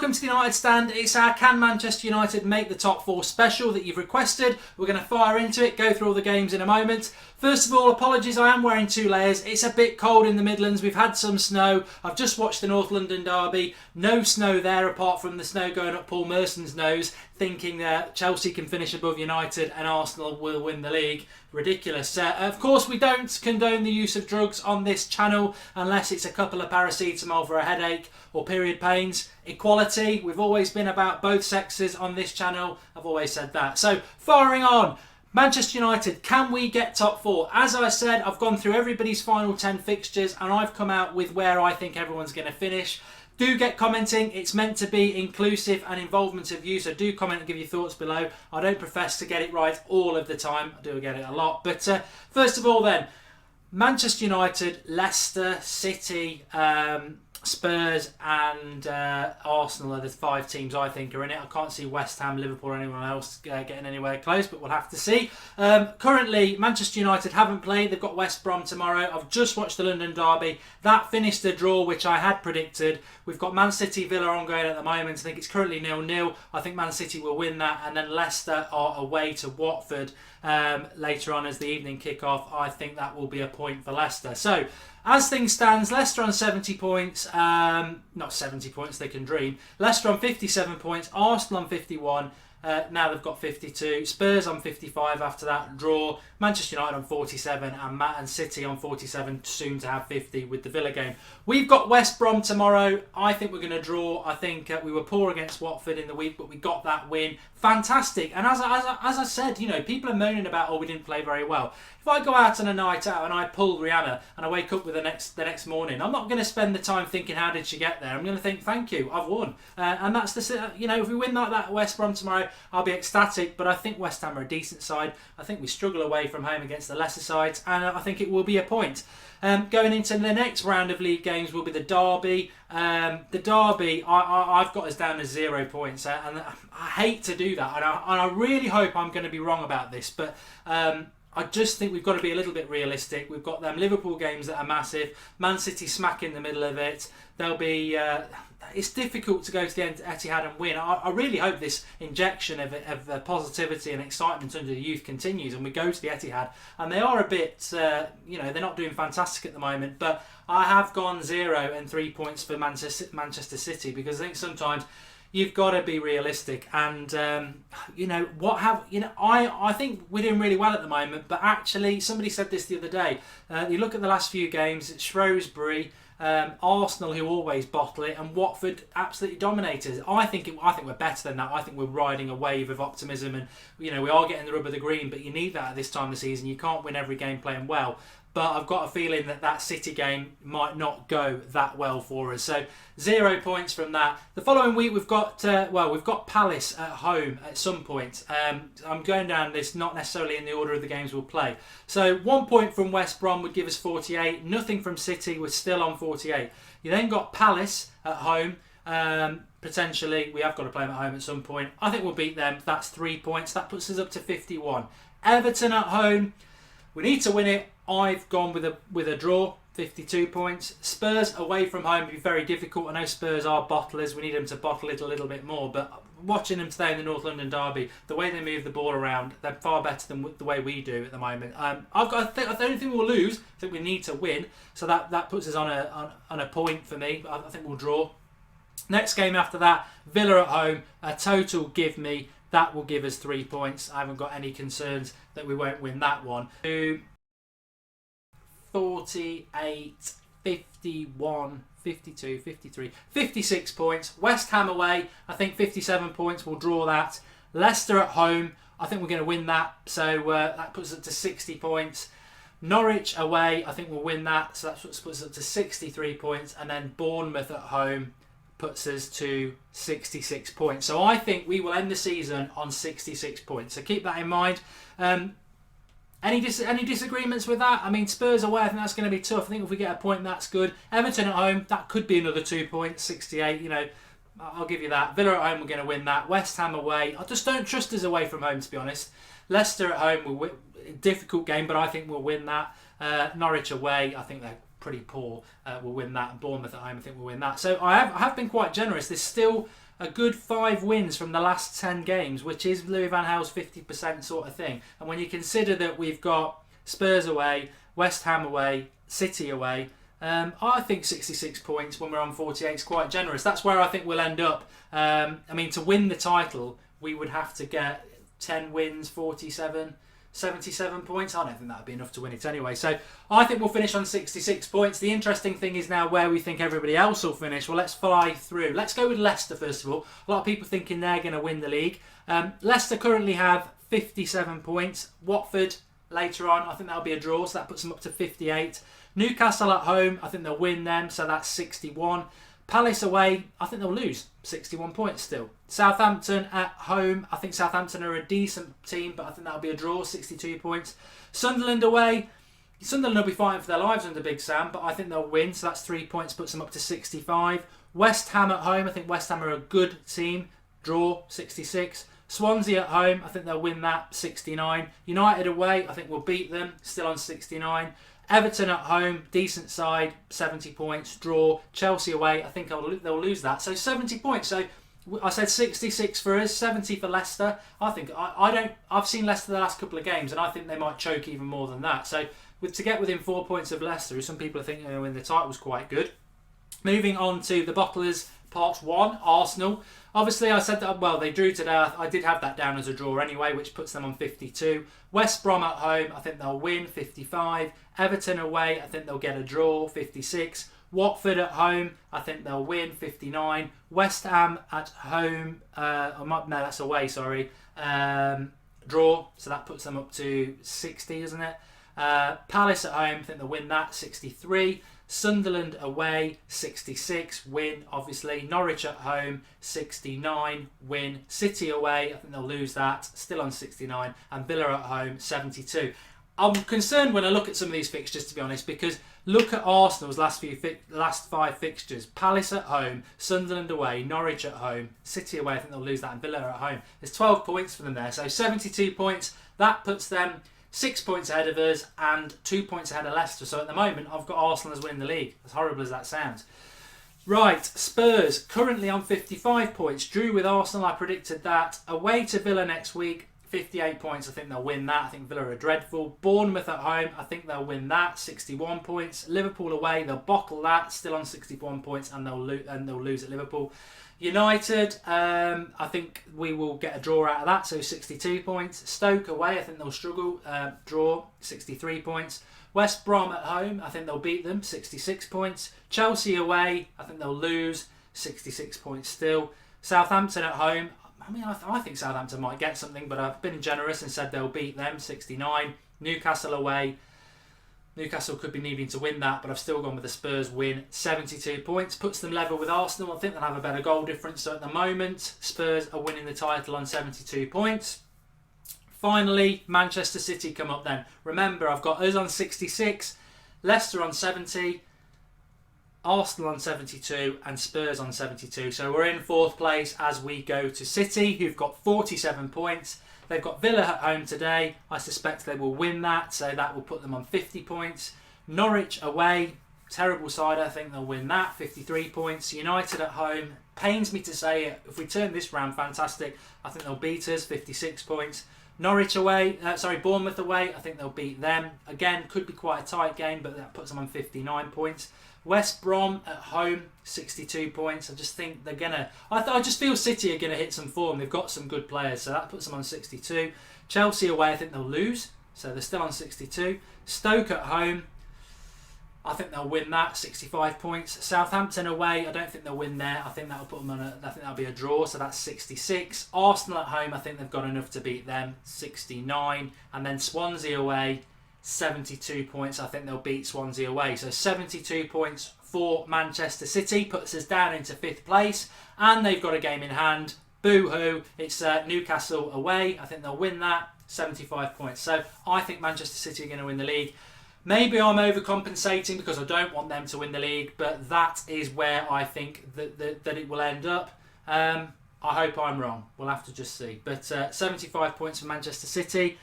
welcome to the United Stand. It's our Can Manchester United Make the Top 4 special that you've requested. We're going to fire into it, go through all the games in a moment. First of all, apologies, I am wearing 2 layers. It's a bit cold in the Midlands. We've had some snow. I've just watched the North London derby. No snow there apart from the snow going up Paul Merson's nose, thinking that Chelsea can finish above United and Arsenal will win the league. Ridiculous. Of course, we don't condone the use of drugs on this channel unless it's a couple of paracetamol for a headache or period pains. Equality, we've always been about both sexes on this channel. I've always said that. So, firing on. Manchester United, can we get top 4? As I said, I've gone through everybody's final 10 fixtures and I've come out with where I think everyone's going to finish. Do get commenting. It's meant to be inclusive and involvement of you, so do comment and give your thoughts below. I don't profess to get it right all of the time. I do get it a lot. But first of all then, Manchester United, Leicester, City, Spurs and Arsenal are the 5 teams I think are in it. I can't see West Ham, Liverpool or anyone else getting anywhere close, but we'll have to see. Currently, Manchester United haven't played. They've got West Brom tomorrow. I've just watched the London derby. That finished the draw, which I had predicted. We've got Man City, Villa ongoing at the moment. I think it's currently 0-0. I think Man City will win that. And then Leicester are away to Watford later on as the evening kick-off. I think that will be a point for Leicester. So, as things stand, Leicester on 70 points. Not 70 points, they can dream. Leicester on 57 points. Arsenal on 51. Now they've got 52. Spurs on 55 after that draw. Manchester United on 47 and City on 47, soon to have 50 with the Villa game. We've got West Brom tomorrow. I think we're going to draw. I think we were poor against Watford in the week, but we got that win. Fantastic. And as I said, you know, people are moaning about, oh, we didn't play very well. If I go out on a night out and I pull Rihanna and I wake up with the next morning, I'm not going to spend the time thinking, how did she get there? I'm going to think, thank you, I've won. And that's the, you know, if we win like that at West Brom tomorrow, I'll be ecstatic. But I think West Ham are a decent side. I think we struggle away from home against the lesser sides, and I think it will be a point. Going into the next round of league games will be the derby. The derby, I've got us down as 0 points, and I hate to do that, and I really hope I'm going to be wrong about this, but I just think we've got to be a little bit realistic. We've got them Liverpool games that are massive, Man City smack in the middle of it. There'll be it's difficult to go to the Etihad and win. I really hope this injection of positivity and excitement under the youth continues and we go to the Etihad. And they are a bit, you know, they're not doing fantastic at the moment, but I have gone 0 and 3 points for Manchester City, because I think sometimes you've got to be realistic. And you know I think we're doing really well at the moment, but actually somebody said this the other day. You look at the last few games, it's Shrewsbury, Arsenal, who always bottle it, and Watford absolutely dominators. I think we're better than that. I think we're riding a wave of optimism, and you know we are getting the rub of the green, but you need that at this time of the season. You can't win every game playing well. But I've got a feeling that City game might not go that well for us. So 0 points from that. The following week we've got we've got Palace at home at some point. I'm going down this not necessarily in the order of the games we'll play. So 1 point from West Brom would give us 48. Nothing from City, we're still on 48. You then got Palace at home. Potentially we have got to play them at home at some point. I think we'll beat them. That's 3 points. That puts us up to 51. Everton at home. We need to win it. I've gone with a draw, 52 points. Spurs away from home would be very difficult. I know Spurs are bottlers. We need them to bottle it a little bit more. But watching them today in the North London derby, the way they move the ball around, they're far better than the way we do at the moment. I don't think we'll lose. I think we need to win. So that puts us on a point for me. I think we'll draw. Next game after that, Villa at home. A total give me. That will give us 3 points. I haven't got any concerns that we won't win that one. 48, 51, 52, 53, 56 points. West Ham away, I think 57 points. We'll draw that. Leicester at home, I think we're going to win that. So that puts us up to 60 points. Norwich away, I think we'll win that. So that puts us up to 63 points. And then Bournemouth at home puts us to 66 points. So I think we will end the season on 66 points. So keep that in mind. Any disagreements with that? I mean, Spurs away, I think that's going to be tough. I think if we get a point, that's good. Everton at home, that could be another 2 points, 68. You know, I'll give you that. Villa at home, we're going to win that. West Ham away, I just don't trust us away from home, to be honest. Leicester at home, difficult game, but I think we'll win that. Norwich away, I think they're pretty poor. We'll win that. And Bournemouth at home, I think we'll win that. So I have been quite generous. There's still a good 5 wins from the last 10 games, which is Louis van Gaal's 50% sort of thing. And when you consider that we've got Spurs away, West Ham away, City away, I think 66 points when we're on 48 is quite generous. That's where I think we'll end up. I mean, to win the title, we would have to get 10 wins, 77 points. I don't think that would be enough to win it anyway. So I think we'll finish on 66 points. The interesting thing is now where we think everybody else will finish. Well, let's fly through. Let's go with Leicester first of all. A lot of people thinking they're going to win the league. Leicester currently have 57 points. Watford later on, I think that'll be a draw, so that puts them up to 58. Newcastle at home, I think they'll win them, so that's 61. Palace away, I think they'll lose 61 points still. Southampton at home, I think Southampton are a decent team, but I think that'll be a draw, 62 points. Sunderland away, Sunderland will be fighting for their lives under Big Sam, but I think they'll win, so that's 3 points, puts them up to 65. West Ham at home, I think West Ham are a good team, draw, 66. Swansea at home, I think they'll win that, 69. United away, I think we'll beat them, still on 69. Everton at home, decent side, 70 points, draw. Chelsea away, I think they'll lose that. So 70 points. So I said 66 for us, 70 for Leicester. I think I've seen Leicester the last couple of games, and I think they might choke even more than that. So to get within 4 points of Leicester, some people are thinking win the title was quite good. Moving on to the Bottlers Part 1, Arsenal. Obviously, I said that, well, they drew today. I did have that down as a draw anyway, which puts them on 52. West Brom at home, I think they'll win, 55. Everton away, I think they'll get a draw, 56. Watford at home, I think they'll win, 59. West Ham at home, no, that's away, sorry. Draw, so that puts them up to 60, isn't it? Palace at home, I think they'll win that, 63. Sunderland away, 66, win, obviously. Norwich at home, 69, win. City away, I think they'll lose that, still on 69. And Villa at home, 72. I'm concerned when I look at some of these fixtures, to be honest, because look at Arsenal's last 5 fixtures. Palace at home, Sunderland away, Norwich at home, City away, I think they'll lose that, and Villa at home. There's 12 points for them there, so 72 points. That puts them 6 points ahead of us and 2 points ahead of Leicester. So at the moment, I've got Arsenal as winning the league, as horrible as that sounds. Right, Spurs currently on 55 points. Drew with Arsenal, I predicted that. Away to Villa next week, 58 points. I think they'll win that. I think Villa are dreadful. Bournemouth at home, I think they'll win that, 61 points. Liverpool away, they'll bottle that, still on 61 points, and they'll lose at Liverpool. United, I think we will get a draw out of that, so 62 points. Stoke away, I think they'll struggle, draw, 63 points. West Brom at home, I think they'll beat them, 66 points. Chelsea away, I think they'll lose, 66 points still. Southampton at home, I mean, I think Southampton might get something, but I've been generous and said they'll beat them, 69. Newcastle away, Newcastle could be needing to win that, but I've still gone with the Spurs win. 72 points, puts them level with Arsenal. I think they'll have a better goal difference. So at the moment, Spurs are winning the title on 72 points. Finally, Manchester City come up then. Remember, I've got us on 66, Leicester on 70, Arsenal on 72 and Spurs on 72. So we're in 4th place as we go to City, who've got 47 points. They've got Villa at home today. I suspect they will win that, so that will put them on 50 points. Norwich away, terrible side. I think they'll win that, 53 points. United at home, pains me to say it. If we turn this round, fantastic. I think they'll beat us, 56 points. Bournemouth away, I think they'll beat them. Again, could be quite a tight game, but that puts them on 59 points. West Brom at home, 62 points. I just think they're going to... I just feel City are going to hit some form. They've got some good players, so that puts them on 62. Chelsea away, I think they'll lose, so they're still on 62. Stoke at home, I think they'll win that, 65 points. Southampton away, I don't think they'll win there. I think that'll put them on I think that'll be a draw, so that's 66. Arsenal at home, I think they've got enough to beat them, 69. And then Swansea away, 72 points. I think they'll beat Swansea away. So 72 points for Manchester City puts us down into 5th place, and they've got a game in hand. Boo-hoo. It's Newcastle away. I think they'll win that, 75 points. So I think Manchester City are going to win the league. Maybe I'm overcompensating because I don't want them to win the league, but that is where I think that it will end up. I hope I'm wrong. We'll have to just see. But 75 points for Manchester City.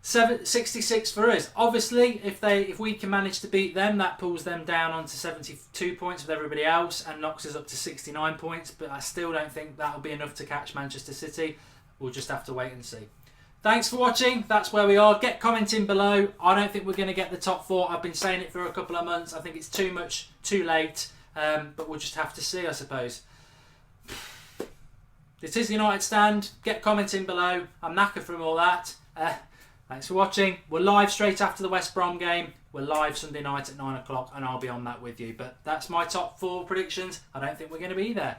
66 for us. Obviously, if we can manage to beat them, that pulls them down onto 72 points with everybody else and knocks us up to 69 points. But I still don't think that'll be enough to catch Manchester City. We'll just have to wait and see. Thanks for watching. That's where we are. Get commenting below. I don't think we're going to get the top 4. I've been saying it for a couple of months. I think it's too much, too late. But we'll just have to see, I suppose. This is the United Stand. Get commenting below. I'm knackered from all that. Thanks for watching. We're live straight after the West Brom game. We're live Sunday night at 9 o'clock and I'll be on that with you. But that's my top 4 predictions. I don't think we're going to be there.